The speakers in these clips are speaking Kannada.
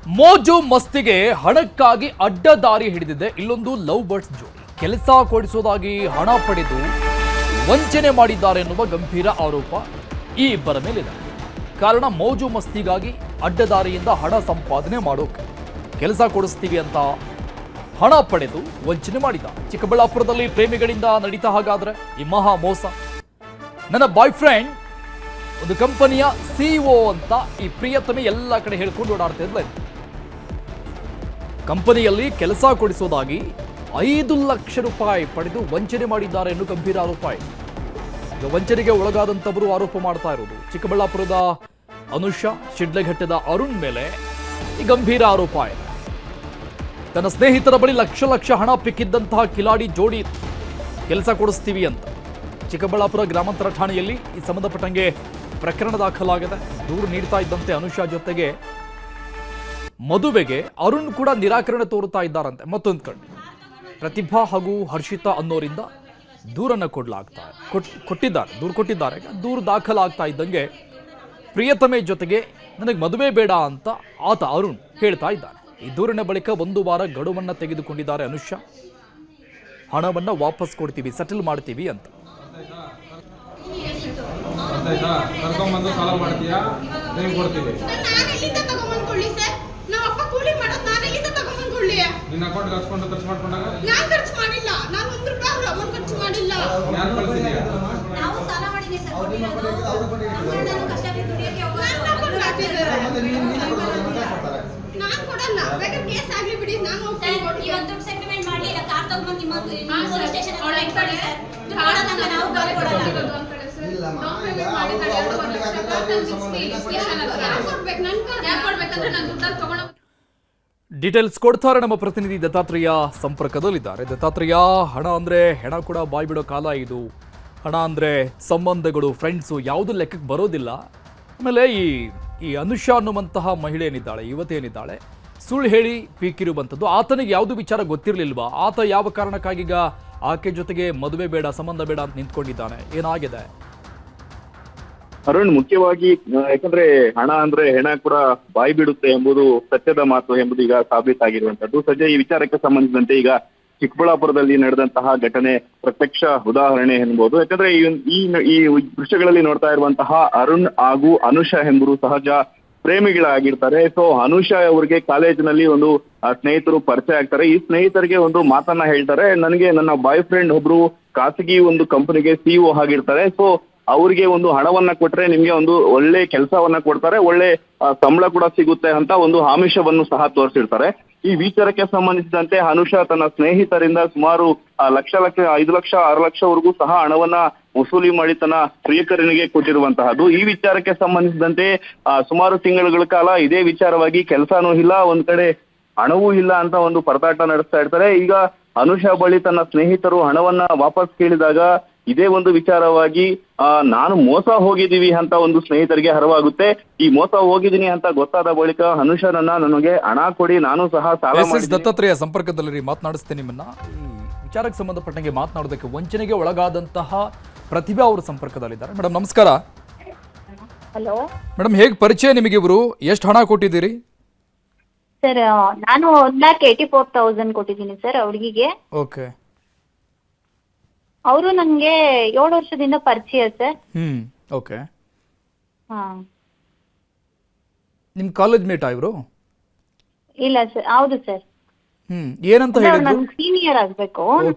ಮೋಜು ಮಸ್ತಿಗೆ ಹಣಕ್ಕಾಗಿ ಅಡ್ಡದಾರಿ ಹಿಡಿದಿದೆ ಇಲ್ಲೊಂದು ಲವ್ ಬರ್ಡ್ಸ್ ಜೋಡಿ. ಕೆಲಸ ಕೊಡಿಸೋದಾಗಿ ಹಣ ಪಡೆದು ವಂಚನೆ ಮಾಡಿದ್ದಾರೆ ಎನ್ನುವ ಗಂಭೀರ ಆರೋಪ ಈ ಇಬ್ಬರ ಮೇಲಿದೆ. ಕಾರಣ ಮೋಜು ಮಸ್ತಿಗಾಗಿ ಅಡ್ಡದಾರಿಯಿಂದ ಹಣ ಸಂಪಾದನೆ ಮಾಡೋಕೆ ಕೆಲಸ ಕೊಡಿಸ್ತೀವಿ ಅಂತ ಹಣ ಪಡೆದು ವಂಚನೆ ಮಾಡಿದ್ದಾರೆ. ಚಿಕ್ಕಬಳ್ಳಾಪುರದಲ್ಲಿ ಪ್ರೇಮಿಗಳಿಂದ ನಡೀತಾ ಹಾಗಾದ್ರೆ ಈ ಮಹಾ ಮೋಸ. ನನ್ನ ಬಾಯ್ ಫ್ರೆಂಡ್ ಒಂದು ಕಂಪನಿಯ ಸಿಇಒ ಅಂತ ಈ ಪ್ರಿಯತಮೆ ಎಲ್ಲ ಕಡೆ ಹೇಳ್ಕೊಂಡು ಓಡಾಡ್ತಾ ಇದ್ಲ. ಕಂಪನಿಯಲ್ಲಿ ಕೆಲಸ ಕೊಡಿಸೋದಾಗಿ 5 ಲಕ್ಷ ರೂಪಾಯಿ ಪಡೆದು ವಂಚನೆ ಮಾಡಿದ್ದಾರೆ ಎನ್ನುವ ಗಂಭೀರ ಆರೋಪ ಇದೆ. ಈಗ ವಂಚನೆಗೆ ಒಳಗಾದಂತವರು ಆರೋಪ ಮಾಡ್ತಾ ಇರೋದು ಚಿಕ್ಕಬಳ್ಳಾಪುರದ ಅನುಷಾ, ಶಿಡ್ಲಘಟ್ಟದ ಅರುಣ್ ಮೇಲೆ ಈ ಗಂಭೀರ ಆರೋಪ ಇದೆ. ತನ್ನ ಸ್ನೇಹಿತರ ಬಳಿ ಲಕ್ಷ ಹಣ ಪಿಕ್ಕಿದ್ದಂತಹ ಕಿಲಾಡಿ ಜೋಡಿ ಕೆಲಸ ಕೊಡಿಸ್ತೀವಿ ಅಂತ ಚಿಕ್ಕಬಳ್ಳಾಪುರ ಗ್ರಾಮಾಂತರ ಠಾಣೆಯಲ್ಲಿ ಈ ಸಂಬಂಧಪಟ್ಟಂಗೆ ಪ್ರಕರಣ ದಾಖಲಾಗಿದೆ. ದೂರು ನೀಡ್ತಾ ಇದ್ದಂತೆ ಅನುಷಾ ಜೊತೆಗೆ ಮದುವೆಗೆ ಅರುಣ್ ಕೂಡ ನಿರಾಕರಣೆ ತೋರುತ್ತಾ ಇದ್ದಾರಂತೆ. ಮತ್ತೊಂದು ಕಡೆ ಪ್ರತಿಭಾ ಹಾಗೂ ಹರ್ಷಿತಾ ಅನ್ನೋರಿಂದ ದೂರನ್ನು ಕೊಟ್ಟಿದ್ದಾರೆ. ದೂರು ದಾಖಲಾಗ್ತಾ ಇದ್ದಂಗೆ ಪ್ರಿಯತಮೆ ಜೊತೆಗೆ ನನಗೆ ಮದುವೆ ಬೇಡ ಅಂತ ಆತ ಅರುಣ್ ಹೇಳ್ತಾ ಇದ್ದಾನೆ. ಈ ದೂರಿನ ಬಳಿಕ 1 ವಾರ ಗಡುವನ್ನು ತೆಗೆದುಕೊಂಡಿದ್ದಾರೆ ಅನುಷಾ. ಹಣವನ್ನು ವಾಪಸ್ ಕೊಡ್ತೀವಿ, ಸೆಟಲ್ ಮಾಡ್ತೀವಿ ಅಂತ. ಕರ್ಕೊಂಡ್ಬಂದು ಸಾಲ ಮಾಡ್ತೀಯಾ, ನೀವು ಕೊಡ್ತೀವಿ. ನಿನ್ನ ಅಕೌಂಟ್ ಹಾಕ್ಸ್ಕೊಂಡು ಖರ್ಚು ಮಾಡ್ಕೊಂಡಾಗ ನಾನು ಖರ್ಚು ಮಾಡಿಲ್ಲ. ನಾನು 1 ರೂಪಾಯಿ ಅಮೌಂಟ್ ಖರ್ಚು ಮಾಡಿಲ್ಲ. ಯಾರು ಕಳಿಸಿದ್ಯಾ? ನಾವು ಸಾಲ ಮಾಡಿದ್ವಿ ಸರ್. ನಾನು ಕಷ್ಟಪಟ್ಟು ದುಡಿಯೋಕೆ ನಾನು ಕೊಡಲ್ಲ. ಬೇಕಾದ್ರೆ ಕೇಸ್ ಆಗ್ಲಿ ಬಿಡಿ, ನಾನು ಇವತ್ತು ದುಡ್ಡು ಸೆಟಲ್ಮೆಂಟ್ ಮಾಡಿ ಇಲ್ಲ ಕಾರ್ ತಗೊಂಡು ನಿಮ್ಮ ಪೊಲೀಸ್ ಸ್ಟೇಷನ್ ಅಲ್ಲಿ ಇಟ್ಕೊಳ್ಳಿ ಸರ್. ದುಡ್ಡು ಕೊಡಲ್ಲ, ನಾವು ಕಾರ್ ಕೊಡಲ್ಲ. ಡೌನ್ ಪೇಮೆಂಟ್ ಮಾಡಿದ್ದಾರೆ 2 ಲಕ್ಷ. ಯಾಕೆ ಕೊಡ್ಬೇಕು? ಯಾಕೆ ಕೊಡ್ಬೇಕಂದ್ರೆ ನಾನು ದುಡ್ಡಲ್ಲಿ ತಗೊಂಡು ಡೀಟೇಲ್ಸ್ ಕೊಡ್ತಾರೆ ನಮ್ಮ ಪ್ರತಿನಿಧಿ ದತ್ತಾತ್ರೇಯ ಸಂಪರ್ಕದಲ್ಲಿದ್ದಾರೆ. ದತ್ತಾತ್ರೇಯ, ಹಣ ಅಂದ್ರೆ ಹೆಣ ಕೂಡ ಬಾಯ್ ಬಿಡೋ ಕಾಲ ಇದು. ಹಣ ಅಂದ್ರೆ ಸಂಬಂಧಗಳು, ಫ್ರೆಂಡ್ಸು ಯಾವುದು ಲೆಕ್ಕಕ್ಕೆ ಬರೋದಿಲ್ಲ. ಆಮೇಲೆ ಈ ಅನುಷಾ ಅನ್ನುವಂತಹ ಮಹಿಳೆ ಏನಿದ್ದಾಳೆ, ಯುವತಿಯೇನಿದ್ದಾಳೆ, ಸುಳ್ಳು ಹೇಳಿ ಪೀಕಿರುವಂಥದ್ದು. ಆತನಿಗೆ ಯಾವುದು ವಿಚಾರ ಗೊತ್ತಿರಲಿಲ್ವಾ? ಆತ ಯಾವ ಕಾರಣಕ್ಕಾಗೀಗ ಆಕೆ ಜೊತೆಗೆ ಮದುವೆ ಬೇಡ, ಸಂಬಂಧ ಬೇಡ ಅಂತ ನಿಂತ್ಕೊಂಡಿದ್ದಾನೆ? ಏನಾಗಿದೆ? ಅರುಣ್, ಮುಖ್ಯವಾಗಿ ಯಾಕಂದ್ರೆ ಹಣ ಅಂದ್ರೆ ಹೆಣ ಕೂಡ ಬಾಯಿ ಬಿಡುತ್ತೆ ಎಂಬುದು ಸತ್ಯದ ಮಾತು ಎಂಬುದು ಈಗ ಸಾಬೀತಾಗಿರುವಂತದ್ದು. ಸದ್ಯ ಈ ವಿಚಾರಕ್ಕೆ ಸಂಬಂಧಿಸಿದಂತೆ ಈಗ ಚಿಕ್ಕಬಳ್ಳಾಪುರದಲ್ಲಿ ನಡೆದಂತಹ ಘಟನೆ ಪ್ರತ್ಯಕ್ಷ ಉದಾಹರಣೆ ಎನ್ಬಹುದು. ಯಾಕಂದ್ರೆ ಈ ದೃಶ್ಯಗಳಲ್ಲಿ ನೋಡ್ತಾ ಇರುವಂತಹ ಅರುಣ್ ಹಾಗೂ ಅನುಷಾ ಎಂಬರು ಸಹಜ ಪ್ರೇಮಿಗಳಾಗಿರ್ತಾರೆ. ಸೊ ಅನುಷಾ ಅವರಿಗೆ ಕಾಲೇಜಿನಲ್ಲಿ ಒಂದು ಸ್ನೇಹಿತರು ಪರಿಚಯ ಆಗ್ತಾರೆ. ಈ ಸ್ನೇಹಿತರಿಗೆ ಒಂದು ಮಾತನ್ನ ಹೇಳ್ತಾರೆ, ನನಗೆ ನನ್ನ ಬಾಯ್ ಫ್ರೆಂಡ್ ಒಬ್ರು ಖಾಸಗಿ ಒಂದು ಕಂಪನಿಗೆ ಸಿಇಒ ಆಗಿರ್ತಾರೆ. ಸೊ ಅವ್ರಿಗೆ ಒಂದು ಹಣವನ್ನ ಕೊಟ್ರೆ ನಿಮ್ಗೆ ಒಂದು ಒಳ್ಳೆ ಕೆಲಸವನ್ನ ಕೊಡ್ತಾರೆ, ಒಳ್ಳೆ ಸಂಬಳ ಕೂಡ ಸಿಗುತ್ತೆ ಅಂತ ಒಂದು ಆಮಿಷವನ್ನು ಸಹ ತೋರಿಸಿರ್ತಾರೆ. ಈ ವಿಚಾರಕ್ಕೆ ಸಂಬಂಧಿಸಿದಂತೆ ಅನುಷಾ ತನ್ನ ಸ್ನೇಹಿತರಿಂದ ಸುಮಾರು 1 ಲಕ್ಷ, 5 ಲಕ್ಷ, 6 ಲಕ್ಷವರೆಗೂ ಸಹ ಹಣವನ್ನ ವಸೂಲಿ ಮಾಡಿ ತನ್ನ ಪ್ರಿಯಕರನಿಗೆ ಕೊಟ್ಟಿರುವಂತಹದ್ದು. ಈ ವಿಚಾರಕ್ಕೆ ಸಂಬಂಧಿಸಿದಂತೆ ಸುಮಾರು ತಿಂಗಳುಗಳ ಕಾಲ ಇದೇ ವಿಚಾರವಾಗಿ ಕೆಲಸನೂ ಇಲ್ಲ, ಒಂದ್ ಕಡೆ ಹಣವೂ ಇಲ್ಲ ಅಂತ ಒಂದು ಪರದಾಟ ನಡೆಸ್ತಾ ಇರ್ತಾರೆ. ಈಗ ಅನುಷಾ ಬಳಿ ತನ್ನ ಸ್ನೇಹಿತರು ಹಣವನ್ನ ವಾಪಸ್ ಕೇಳಿದಾಗ ಇದೇ ಒಂದು ವಿಚಾರವಾಗಿ ನಾನು ಮೋಸ ಹೋಗಿದ್ದೀವಿ ಅಂತ ಒಂದು ಸ್ನೇಹಿತರಿಗೆ ಅರಿವಾಗುತ್ತೆ. ಈ ಮೋಸ ಹೋಗಿದ್ದೀನಿ ಅಂತ ಗೊತ್ತಾದ ಬಳಿಕ ಅನುಷಾನನ್ನ ನನಗೆ ಹಣ ಕೊಡಿ, ನಾನು ಸಹ ಸಾಲ ಮಾಡಿ. ದತ್ತಾತ್ರೇಯ ಸಂಪರ್ಕದಲ್ಲಿ ಮಾತನಾಡಿಸ್ತೇನೆ ನಿಮ್ಮನ್ನ. ಈ ವಿಚಾರಕ್ಕೆ ಸಂಬಂಧಪಟ್ಟಂಗೆ ಮಾತನಾಡೋದಕ್ಕೆ ವಂಚನೆಗೆ ಒಳಗಾದಂತಹ ಪ್ರತಿಭಾ ಅವರು ಸಂಪರ್ಕದಲ್ಲಿದ್ದಾರೆ. ಮೇಡಮ್ ನಮಸ್ಕಾರ. ಹಲೋ ಮೇಡಮ್, ಹೇಗೆ ಪರಿಚಯ ನಿಮಗೆ ಇವರು? ಎಷ್ಟು ಹಣ ಕೊಟ್ಟಿದ್ದೀರಿ? ಸರ್, ನಾನು 1,84,000 ಕೊಟ್ಟಿದ್ದೀನಿ ಸರ್ ಹುಡುಗಿಗೆ. ಓಕೆ. ಅವರು ನನಗೆ 7 ವರ್ಷದಿಂದ ಪರಿಚಯ ಸರ್. ಓಕೆ. ಹಾ, ನಿಮ್ ಕಾಲೇಜ್ ಮೇಟಾ ಇವರು? ಇಲ್ಲ ಸರ್, ಹೌದು ಸರ್. ಏನಂತ ಹೇಳಿದ್ರು? ನನ್ ಸೀನಿಯರ್ ಆಗ್ಬೇಕು.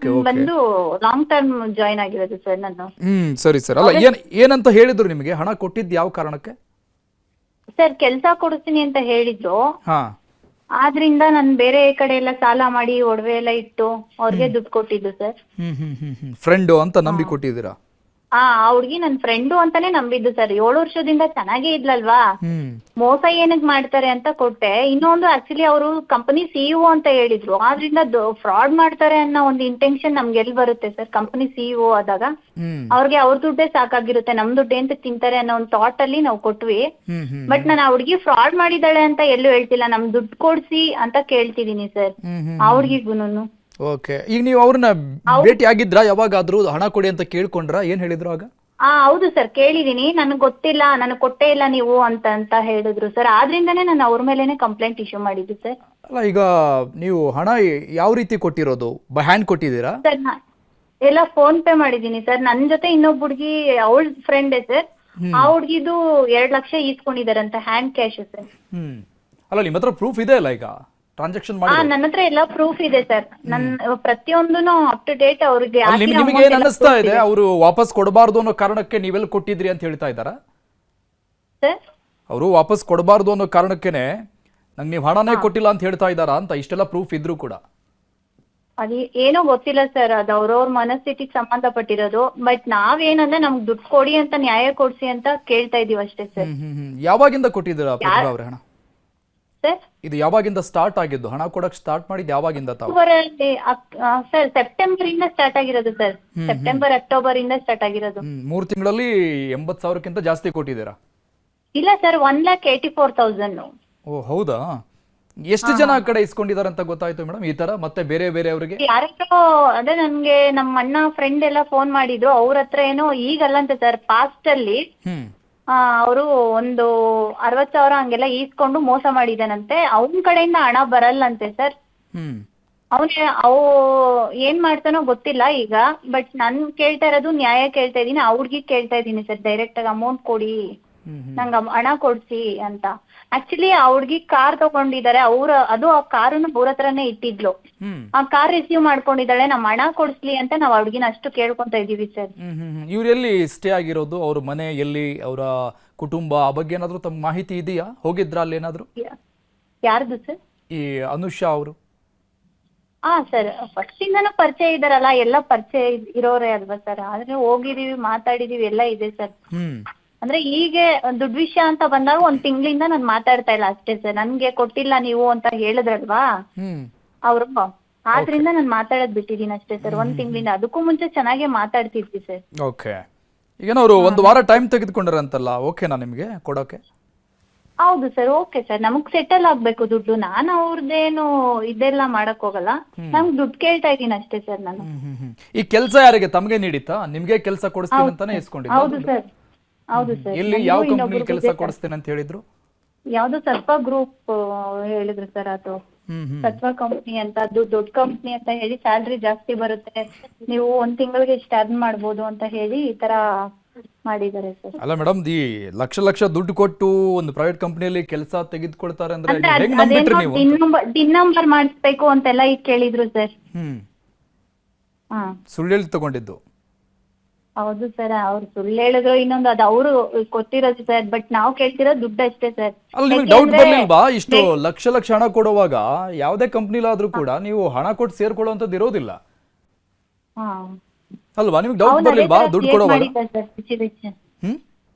ಬಂದು ಲಾಂಗ್ ಟರ್ಮ್ ಜಾಯಿನ್ ಆಗಿರೋದು ಸರ್ ನಾನು. ಸರಿ ಸರ್. ಅಲ್ಲ, ಏನಂತ ಹೇಳಿದ್ರು ನಿಮಗೆ? ಹಣ ಕೊಟ್ಟಿದ್ದು ಯಾವ ಕಾರಣಕ್ಕೆ? ಸರ್, ಕೆಲ್ಸ ಕೊಡಿಸ್ತೀನಿ ಅಂತ ಹೇಳಿದ್ರು. ಹಾ. ಆದ್ರಿಂದ ನಾನು ಬೇರೆ ಕಡೆ ಎಲ್ಲ ಸಾಲ ಮಾಡಿ ಒಡವೆ ಎಲ್ಲ ಇಟ್ಟು ಅವ್ರಿಗೆ ದುಡ್ಡು ಕೊಟ್ಟಿದ್ದು ಸರ್. ಫ್ರೆಂಡು ಅಂತ ನಂಬಿ ಕೊಟ್ಟಿದ್ದೀರಾ? ಆ ಹುಡ್ಗಿ ನನ್ ಫ್ರೆಂಡು ಅಂತಾನೆ ನಂಬಿದ್ದು ಸರ್. 7 ವರ್ಷದಿಂದ ಚೆನ್ನಾಗೇ ಇದ್ಲಲ್ವಾ, ಮೋಸ ಏನಕ್ ಮಾಡ್ತಾರೆ ಅಂತ ಕೊಟ್ಟೆ. ಇನ್ನೊಂದು ಆಕ್ಚುಲಿ ಅವರು ಕಂಪನಿ ಸಿಇಒ ಅಂತ ಹೇಳಿದ್ರು, ಆದ್ರಿಂದ ಫ್ರಾಡ್ ಮಾಡ್ತಾರೆ ಅನ್ನೋ ಒಂದು ಇಂಟೆನ್ಷನ್ ನಮ್ಗೆ ಎಲ್ಲಿ ಬರುತ್ತೆ ಸರ್? ಕಂಪನಿ ಸಿಇಒ ಆದಾಗ ಅವ್ರಿಗೆ ಅವ್ರ ದುಡ್ಡೇ ಸಾಕಾಗಿರುತ್ತೆ, ನಮ್ ದುಡ್ಡು ಅಂತ ತಿಂತಾರೆ ಅನ್ನೋ ಒಂದು ಥಾಟ್ ಅಲ್ಲಿ ನಾವು ಕೊಟ್ವಿ. ಬಟ್ ನಾನು ಆ ಹುಡ್ಗಿ ಫ್ರಾಡ್ ಮಾಡಿದಾಳೆ ಅಂತ ಎಲ್ಲೂ ಹೇಳ್ತಿಲ್ಲ, ನಮ್ ದುಡ್ಡು ಕೊಡ್ಸಿ ಅಂತ ಕೇಳ್ತಿದೀನಿ ಸರ್ ಆ ಹುಡ್ಗಿಗೂನು. ಓಕೆ. ಈಗ ನೀವು ಅವ್ರನ್ನ ಭೇಟಿ ಆಗಿದ್ರಾ? ಯಾವಾಗಾದ್ರೂ ಹಣ ಕೊಡಿ ಅಂತ ಕೇಳ್ಕೊಂಡ್ರಾ? ಏನ್ ಹೇಳಿದ್ರು ಆಗ? ಹೌದು ಸರ್ ಕೇಳಿದೀನಿ, ನನಗೆ ಗೊತ್ತಿಲ್ಲ, ನನಗೆ ಕೊಟ್ಟೇ ಇಲ್ಲ ನೀವು ಅಂತ ಹೇಳಿದ್ರು ಸರ್. ಆದ್ರಿಂದಾನೇ ನಾನು ಅವ್ರ ಮೇಲೇನೆ ಕಂಪ್ಲೇಂಟ್ ಇಶ್ಯೂ ಮಾಡಿದ್ದು ಸರ್. ಅಲ್ಲ ಈಗ ನೀವು ಹಣ ಯಾವ ರೀತಿ ಕೊಟ್ಟಿರೋದು? ಬೈ ಹ್ಯಾಂಡ್ ಕೊಟ್ಟಿದ್ದೀರಾ? ಸರ್ ಎಲ್ಲ ಫೋನ್ ಪೇ ಮಾಡಿದ್ದೀನಿ ಸರ್. ನನ್ನ ಜೊತೆ ಇನ್ನೊಬ್ಬ ಹುಡುಗಿ ಅವಳ ಫ್ರೆಂಡೇ ಸರ್. ಆ ಹುಡುಗಿದು 2 ಲಕ್ಷ ಈಸ್ಕೊಂಡಿದಾರಂತೆ ಹ್ಯಾಂಡ್ ಕ್ಯಾಶ್ ಸರ್. ಅಲ್ಲ ನಿಮ್ಮ ಹತ್ರ ಪ್ರೂಫ್ ಇದೆ ಅಲ್ಲ ಈಗ ಟ್ರಾನ್ಸಾಕ್ಷನ್ ಮಾಡಿ? ನನ್ನ ಹತ್ರ ಎಲ್ಲ ಪ್ರೂಫ್ ಇದೆ ಸರ್. ನನ್ನ ಪ್ರತಿಯೊಂದನು ಅಪ್ ಟು ಡೇಟ್ ಅವ್ರಿಗೆ ನಿಮಗೆ ಏನ್ ಅನ್ನಿಸ್ತಾ ಇದೆ? ಅವರು ವಾಪಸ್ ಕೊಡಬಾರ್ದು ಅನ್ನೋ ಕಾರಣಕ್ಕೆ ನೀವೆಲ್ಲ ಕೊಟ್ಟಿದ್ರಿ ಅಂತ ಹೇಳ್ತಾ ಇದ್ದಾರಾ ಸರ್? ಅವರು ವಾಪಸ್ ಕೊಡಬಾರ್ದು ಅನ್ನೋ ಕಾರಣಕ್ಕೇನೆ ನಂಗೆ ನೀವು ಹಣನೇ ಕೊಟ್ಟಿಲ್ಲ ಅಂತ ಹೇಳ್ತಾ ಇದ್ದಾರಾ ಅಂತ? ಇಷ್ಟೆಲ್ಲ ಪ್ರೂಫ್ ಇದ್ರೂ ಕೂಡ ಅದು ಏನೋ ಗೊತ್ತಿಲ್ಲ ಸರ್, ಅದು ಅವ್ರವ್ರ ಮನಸ್ಥಿತಿಗೆ ಸಂಬಂಧಪಟ್ಟಿರೋದು. ಬಟ್ ನಾವೇನಂದ್ರೆ ನಮ್ಗೆ ದುಡ್ಡು ಕೊಡಿ ಅಂತ, ನ್ಯಾಯ ಕೊಡ್ಸಿ ಅಂತ ಕೇಳ್ತಾ ಇದೀವಿ ಅಷ್ಟೇ ಸರ್. ಯಾವಾಗಿಂದ ಕೊಟ್ಟಿದ್ದೀರಾ ಪ್ರತಿಭಾ ಅವ್ರೆ ಹಣ? ಸರ್ ಇದು ಯಾವಾಗಿಂದ ಸ್ಟಾರ್ಟ್ ಆಗಿದ್ದು? ಹಣ ಕೊಡಕ್ ಸ್ಟಾರ್ಟ್ ಮಾಡಿದ್ದು ಯಾವಾಗಿಂದ ತಾವು? ಸರ್ ಸೆಪ್ಟೆಂಬರ್ ಇಂದ ಸ್ಟಾರ್ಟ್ ಆಗಿರೋದು ಸರ್. ಸೆಪ್ಟೆಂಬರ್ ಅಕ್ಟೋಬರ್ ಇಂದ ಸ್ಟಾರ್ಟ್ ಆಗಿರೋದು. 3 ತಿಂಗಳಲ್ಲಿ 80,000ಕ್ಕಿಂತ ಜಾಸ್ತಿ ಕೊಟ್ಟಿದ್ದೀರಾ? ಇಲ್ಲ ಸರ್, 1,84,000. ಓ ಹೌದಾ? ಎಷ್ಟು ಜನ ಆ ಕಡೆ ಇಸ್ಕೊಂಡಿದ್ದಾರೆ ಅಂತ ಗೊತ್ತಾಯ್ತು ಮೇಡಮ್ ಈ ತರ? ಮತ್ತೆ ಬೇರೆ ಬೇರೆ ಅವರಿಗೆ ಯಾರೋ ಅದೇ ನನ್ಗೆ ನಮ್ಮ ಅಣ್ಣ ಫ್ರೆಂಡ್ ಎಲ್ಲ ಫೋನ್ ಮಾಡಿದ್ರು. ಅವ್ರ ಹತ್ರ ಏನೋ ಈಗಲ್ಲಂತೆ ಸರ್, ಪಾಸ್ಟ್ ಅಲ್ಲಿ ಅವರು ಒಂದು 60,000 ಹಂಗೆಲ್ಲ ಈಸ್ಕೊಂಡು ಮೋಸ ಮಾಡಿದಾನಂತೆ. ಅವನ ಕಡೆಯಿಂದ ಹಣ ಬರಲ್ಲಂತೆ ಸರ್. ಅವು ಏನ್ ಮಾಡ್ತಾನೋ ಗೊತ್ತಿಲ್ಲ ಈಗ. ಬಟ್ ನನ್ ಕೇಳ್ತಾ ಇರೋದು ನ್ಯಾಯ ಕೇಳ್ತಾ ಇದೀನಿ. ಆ ಹುಡ್ಗಿ ಕೇಳ್ತಾ ಇದೀನಿ ಸರ್, ಡೈರೆಕ್ಟ್ ಆಗಿ ಅಮೌಂಟ್ ಕೊಡಿ, ನಂಗೆ ಹಣ ಕೊಡ್ಸಿ ಅಂತ. ಆಕ್ಚುಲಿ ಆ ಹುಡ್ಗಿ ಕಾರ್ ತಗೊಂಡಿದ್ದಾರೆ. ಅದು ಆ ಕಾರನ್ನು ಅವ್ರ ಹತ್ರನೇ ಇಟ್ಟಿದ್ಲು. ಆ ಕಾರ್ ರಿಸೀವ್ ಮಾಡ್ಕೊಂಡಿದ್ದಾಳೆ. ನಮ್ ಹಣ ಕೊಡ್ಸ್ಲಿ ಅಂತ ನಾವ್ ಆ ಹುಡ್ಗಿನ ಅಷ್ಟು ಕೇಳ್ಕೊಂತ ಇದೀವಿ ಸರ್. ಇವ್ರು ಎಲ್ಲಿ ಸ್ಟೇ ಆಗಿರೋದು? ಅವ್ರ ಮನೆ ಎಲ್ಲಿ? ಅವರ ಕುಟುಂಬ ಆ ಬಗ್ಗೆ ಏನಾದ್ರು ತಮ್ಮ ಮಾಹಿತಿ ಇದೆಯಾ? ಹೋಗಿದ್ರ ಅಲ್ಲಿ ಏನಾದ್ರು? ಯಾರ್ದು ಸರ್? ಈ ಅನುಷಾ ಅವರು? ಸರ್ ಫಸ್ಟ್ ಇಂದನೂ ಪರಿಚಯ ಇದಾರಲ್ಲ, ಎಲ್ಲ ಪರಿಚಯ ಇರೋರೇ ಅಲ್ವಾ ಸರ್. ಆದ್ರೆ ಹೋಗಿದೀವಿ, ಮಾತಾಡಿದೀವಿ, ಎಲ್ಲ ಇದೆ ಸರ್. ಅಂದ್ರೆ ಹೀಗೆ ದುಡ್ಡು ವಿಷಯ ಅಂತ ಬಂದಾಗ 1 ತಿಂಗಳಿಂದ ನಾನು ಮಾತಾಡ್ತಾ ಇಲ್ಲ ಅಷ್ಟೇ ಸರ್. ನನ್ಗೆ ಕೊಟ್ಟಿಲ್ಲ ನೀವು ಅಂತ ಹೇಳಿದ್ರಲ್ವಾ ಅವರು, ಆದ್ರಿಂದ ನಾನು ಮಾತಾಡೋದ್ ಬಿಟ್ಟಿದೀನಿ ಅಷ್ಟೇ ಸರ್ 1 ತಿಂಗಳಿಂದ. ಅದಕ್ಕೂ ಮುಂಚೆ ಚೆನ್ನಾಗೇ ಮಾತಾಡ್ತಿದ್ವಿ ಸರ್. ಓಕೆ, ಈಗ ಅವರು 1 ವಾರ ಟೈಮ್ ತೆಗೆದುಕೊಂಡ್ರಂತಲ್ಲ, ಓಕೆನಾ ನಿಮ್ಗೆ ಕೊಡೋಕೆ? ಹೌದು ಸರ್, ಓಕೆ ಸರ್. ನಮಗ್ ಸೆಟಲ್ ಆಗ್ಬೇಕು ದುಡ್ಡು. ನಾನು ಅವ್ರದ್ದೇನು ಇದೆಲ್ಲ ಮಾಡಕ್ ಹೋಗಲ್ಲ. ನಮ್ಗೆ ದುಡ್ಡು ಕೇಳ್ತಾ ಇದೀನಿ ಅಷ್ಟೇ ಸರ್ ನಾನು. ಈ ಕೆಲಸ ಯಾರಿಗೆ? ತಮ್ಗೆ ನೀಡಿತಾ? ನಿಮ್ಗೆ ಕೆಲಸ ಕೊಡಿಸ್ತೀನಿ ಅಂತಾನೆ ಇಸ್ಕೊಂಡಿದ್ದ? ಹೌದು ಸರ್, ಹೌದು ಸರ್. ಎಲ್ಲಿ ಯಾವ ಕಂಪನಿ ಕೆಲಸ ಕೊಡಿಸ್ತೇನೆ ಅಂತ ಹೇಳಿದ್ರು? ಯಾವ್ದು ಸತ್ವ ಗ್ರೂಪ್ ಹೇಳಿದ್ರು ಸರ್. ಅದು ಸತ್ವ ಕಂಪ್ನಿ ಅಂತ, ಅದು ದೊಡ್ಡ ಕಂಪ್ನಿ ಅಂತ ಹೇಳಿ ಸ್ಯಾಲ್ರಿ ಜಾಸ್ತಿ ಬರುತ್ತೆ, ನೀವು 1 ತಿಂಗಳಿಗೆ ಇಷ್ಟ ಅರ್ನ್ ಮಾಡ್ಬೋದು ಅಂತ ಹೇಳಿ ಈ ತರ ಮಾಡಿದ್ದಾರೆ ಸರ್. ಅಲ್ಲ ಮೇಡಮ್, ಈ ಲಕ್ಷ ದುಡ್ಡು ಕೊಟ್ಟು ಒಂದು ಪ್ರೈವೇಟ್ ಕಂಪನಿಯಲ್ಲಿ ಕೆಲಸ ತೆಗೆದುಕೊಳ್ತಾರೆ ಅಂದ್ರೆ ಹೆಂಗ್ ನಂಬಿಟ್ರಿ ನೀವು? ಡಿನ್ ನಂಬರ್ ಮಾಡಿಸ್ಬೇಕು ಅಂತೆಲ್ಲ ಈಗ ಕೇಳಿದ್ರು ಸರ್. ಸುಳ್ಳು ಹೇಳಿ ತಗೊಂಡಿದ್ದು? ಹೌದು ಸರ್, ಅವ್ರು ಸುಳ್ಳು ಹೇಳಿದ್ರು. ಇನ್ನೊಂದು ಅದು ಅವರು ಕೊಟ್ಟಿರೋದು ಸರ್. ಬಟ್ ನಾವು ಕೇಳ್ತಿರೋದು ದುಡ್ಡು ಅಷ್ಟೇ ಸರ್. ಅಲ್ಲಿ ನಿಮಗೆ ಡೌಟ್ ಬರ್ಲಿಲ್ವಾ? ಇಷ್ಟು ಲಕ್ಷ ಹಣ ಕೊಡುವಾಗ ಯಾವುದೇ ಕಂಪ್ನಿಲಾದ್ರೂ ಕೂಡ ನೀವು ಹಣ ಕೊಟ್ಟು ಸೇರ್ಕೊಳ್ಳುವಂತದ್ದು ಇರೋದಿಲ್ಲ ಅಲ್ವಾ? ನಿಮಗೆ ಡೌಟ್ ಬರ್ಲಿಲ್ವಾ ದುಡ್ಡು ಕೊಡುವಾಗ?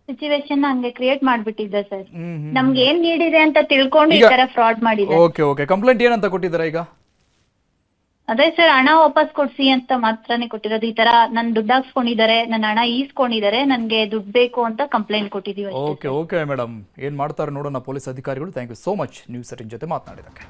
ಸಿಚುವೇಶನ್ ಹಂಗೆ ಕ್ರಿಯೇಟ್ ಮಾಡ್ಬಿಟ್ಟಿದ್ದ ಸರ್. ನಮ್ಗೆ ಏನ್ ನೀಡಿದೆ ಅಂತ ತಿಳ್ಕೊಂಡು ಈ ತರ ಫ್ರಾಡ್ ಮಾಡಿದೆ. ಓಕೆ, ಕಂಪ್ಲೇಂಟ್ ಏನಂತ ಕೊಟ್ಟಿದ್ದೀರಾ ಈಗ? ಅದೇ ಸರ್, ಹಣ ವಾಪಸ್ ಕೊಡ್ಸಿ ಅಂತ ಮಾತ್ರನೇ ಕೊಟ್ಟಿರೋದು. ಈ ತರ ನನ್ ದುಡ್ಡು ಹಾಕ್ಸ್ಕೊಂಡಿದ್ದಾರೆ, ನನ್ನ ಹಣ ಈಸ್ಕೊಂಡಿದ್ದಾರೆ, ನನ್ಗೆ ದುಡ್ಡು ಬೇಕು ಅಂತ ಕಂಪ್ಲೇಂಟ್ ಕೊಟ್ಟಿದೀವಿ. ಓಕೆ ಮೇಡಮ್, ಏನ್ ಮಾಡ್ತಾರೆ ನೋಡೋಣ ಪೊಲೀಸ್ ಅಧಿಕಾರಿಗಳು. Thank you so much news 18 ಜೊತೆ ಮಾತನಾಡಿದಕ್ಕೆ.